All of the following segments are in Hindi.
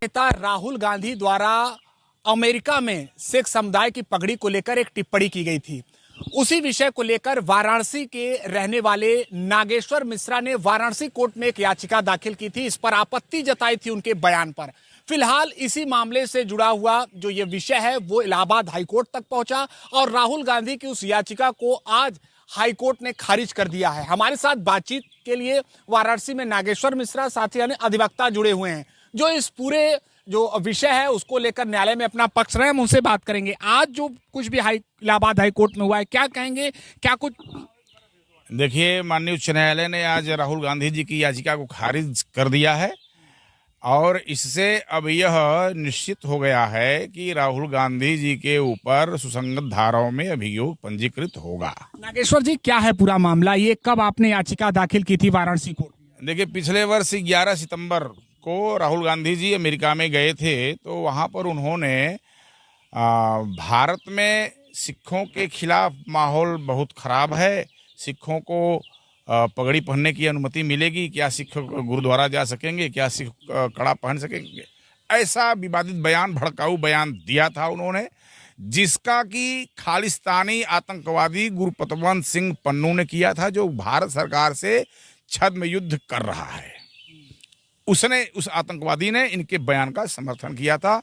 नेता राहुल गांधी द्वारा अमेरिका में सिख समुदाय की पगड़ी को लेकर एक टिप्पणी की गई थी। उसी विषय को लेकर वाराणसी के रहने वाले नागेश्वर मिश्रा ने वाराणसी कोर्ट में एक याचिका दाखिल की थी। इस पर आपत्ति जताई थी उनके बयान पर। फिलहाल इसी मामले से जुड़ा हुआ जो ये विषय है वो इलाहाबाद हाईकोर्ट तक पहुंचा और राहुल गांधी की उस याचिका को आज हाईकोर्ट ने खारिज कर दिया है। हमारे साथ बातचीत के लिए वाराणसी में नागेश्वर मिश्रा साथ ही अधिवक्ता जुड़े हुए हैं जो इस पूरे जो विषय है उसको लेकर न्यायालय में अपना पक्ष रहे। हम उनसे बात करेंगे। आज जो कुछ भी इलाहाबाद हाईकोर्ट में हुआ है क्या कहेंगे, क्या कुछ? देखिए, माननीय उच्च न्यायालय ने आज राहुल गांधी जी की याचिका को खारिज कर दिया है और इससे अब यह निश्चित हो गया है कि राहुल गांधी जी के ऊपर सुसंगत धाराओं में अभियोग पंजीकृत होगा। नागेश्वर जी, क्या है पूरा मामला? ये कब आपने याचिका दाखिल की थी वाराणसी कोर्ट में? देखिए, पिछले वर्ष 11 सितंबर को राहुल गांधी जी अमेरिका में गए थे तो वहाँ पर उन्होंने भारत में सिखों के खिलाफ माहौल बहुत खराब है, सिखों को पगड़ी पहनने की अनुमति मिलेगी, क्या सिख गुरुद्वारा जा सकेंगे, क्या सिख कड़ा पहन सकेंगे, ऐसा विवादित बयान, भड़काऊ बयान दिया था उन्होंने, जिसका कि खालिस्तानी आतंकवादी गुरपतवंत सिंह पन्नू ने किया था, जो भारत सरकार से छद्म युद्ध कर रहा है। उस आतंकवादी ने इनके बयान का समर्थन किया था।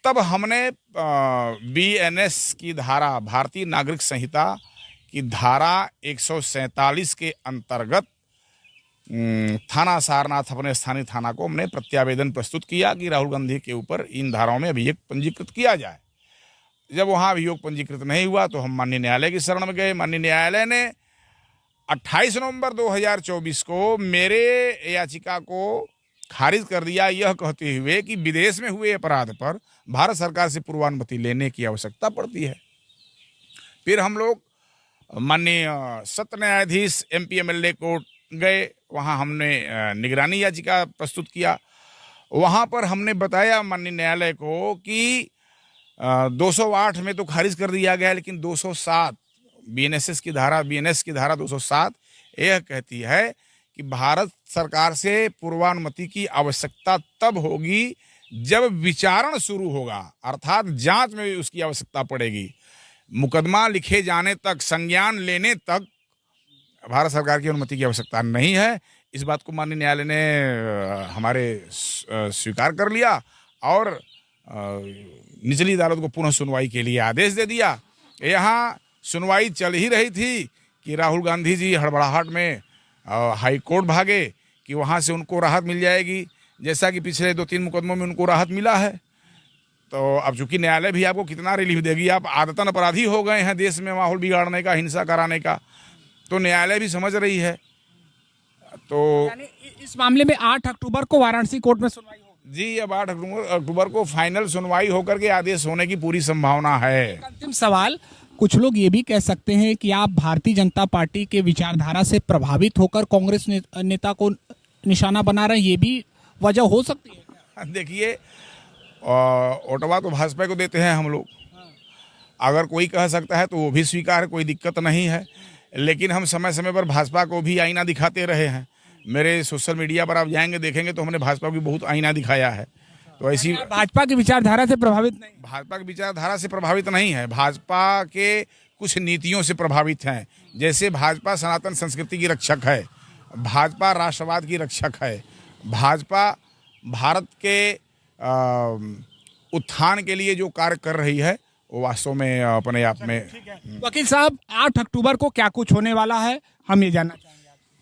तब हमने BNS की धारा, भारतीय नागरिक संहिता की धारा 147 के अंतर्गत थाना सारनाथ, अपने स्थानीय थाना को हमने प्रत्यावेदन प्रस्तुत किया कि राहुल गांधी के ऊपर इन धाराओं में अभियोग पंजीकृत किया जाए। जब वहाँ अभियोग पंजीकृत नहीं हुआ तो हम माननीय न्यायालय की शरण में गए। माननीय न्यायालय ने 28 नवंबर 2024 को मेरे याचिका को खारिज कर दिया, यह कहते हुए कि विदेश में हुए अपराध पर भारत सरकार से पूर्वानुमति लेने की आवश्यकता पड़ती है। फिर हम लोग माननीय सत्र न्यायाधीश MP MLA कोर्ट गए, वहाँ हमने निगरानी याचिका प्रस्तुत किया। वहाँ पर हमने बताया माननीय न्यायालय को कि 208 में तो खारिज कर दिया गया, लेकिन 207 BNS की धारा 207 यह कहती है कि भारत सरकार से पूर्वानुमति की आवश्यकता तब होगी जब विचारण शुरू होगा, अर्थात जांच में उसकी आवश्यकता पड़ेगी। मुकदमा लिखे जाने तक, संज्ञान लेने तक भारत सरकार की अनुमति की आवश्यकता नहीं है। इस बात को माननीय न्यायालय ने हमारे स्वीकार कर लिया और निचली अदालत को पुनः सुनवाई के लिए आदेश दे दिया। यहाँ सुनवाई चल ही रही थी कि राहुल गांधी जी हड़बड़ाहट में हाई कोर्ट भागे कि वहाँ से उनको राहत मिल जाएगी, जैसा कि पिछले 2-3 मुकदमों में उनको राहत मिला है। तो अब चूंकि न्यायालय भी आपको कितना रिलीफ देगी, आप आदतन अपराधी हो गए हैं देश में माहौल बिगाड़ने का, हिंसा कराने का, तो न्यायालय भी समझ रही है। तो इस मामले में 8 अक्टूबर को वाराणसी कोर्ट में सुनवाई होगी? जी, अब 8 अक्टूबर को फाइनल सुनवाई होकर के आदेश होने की पूरी संभावना है। अंतिम सवाल, कुछ लोग ये भी कह सकते हैं कि आप भारतीय जनता पार्टी के विचारधारा से प्रभावित होकर कांग्रेस नेता को निशाना बना रहे हैं, ये भी वजह हो सकती है? देखिए, ओटवा तो भाजपा को देते हैं हम लोग, अगर कोई कह सकता है तो वो भी स्वीकार, कोई दिक्कत नहीं है। लेकिन हम समय समय पर भाजपा को भी आईना दिखाते रहे हैं। मेरे सोशल मीडिया पर आप जाएंगे देखेंगे तो हमने भाजपा को बहुत आईना दिखाया है। तो ऐसी भाजपा की विचारधारा से प्रभावित नहीं? भाजपा की विचारधारा से प्रभावित नहीं है, भाजपा के कुछ नीतियों से प्रभावित हैं। जैसे भाजपा सनातन संस्कृति की रक्षक है, भाजपा राष्ट्रवाद की रक्षक है, भाजपा भारत के उत्थान के लिए जो कार्य कर रही है वो वास्तव में अपने आप में। वकील साहब, 8 अक्टूबर को क्या कुछ होने वाला है, हम ये जानना चाहेंगे।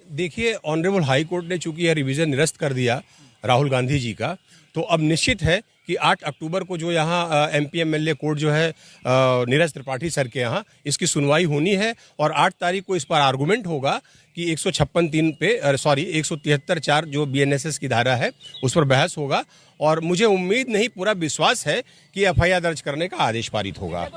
देखिए, ऑनरेबल हाई कोर्ट ने चूंकि यह रिवीजन निरस्त कर दिया राहुल गांधी जी का, तो अब निश्चित है कि 8 अक्टूबर को जो यहाँ MP MLA कोर्ट जो है नीरज त्रिपाठी सर के यहाँ इसकी सुनवाई होनी है और 8 तारीख को इस पर आर्गूमेंट होगा कि 173/4 जो BNSS की धारा है उस पर बहस होगा और मुझे उम्मीद नहीं, पूरा विश्वास है कि FIR दर्ज करने का आदेश पारित होगा।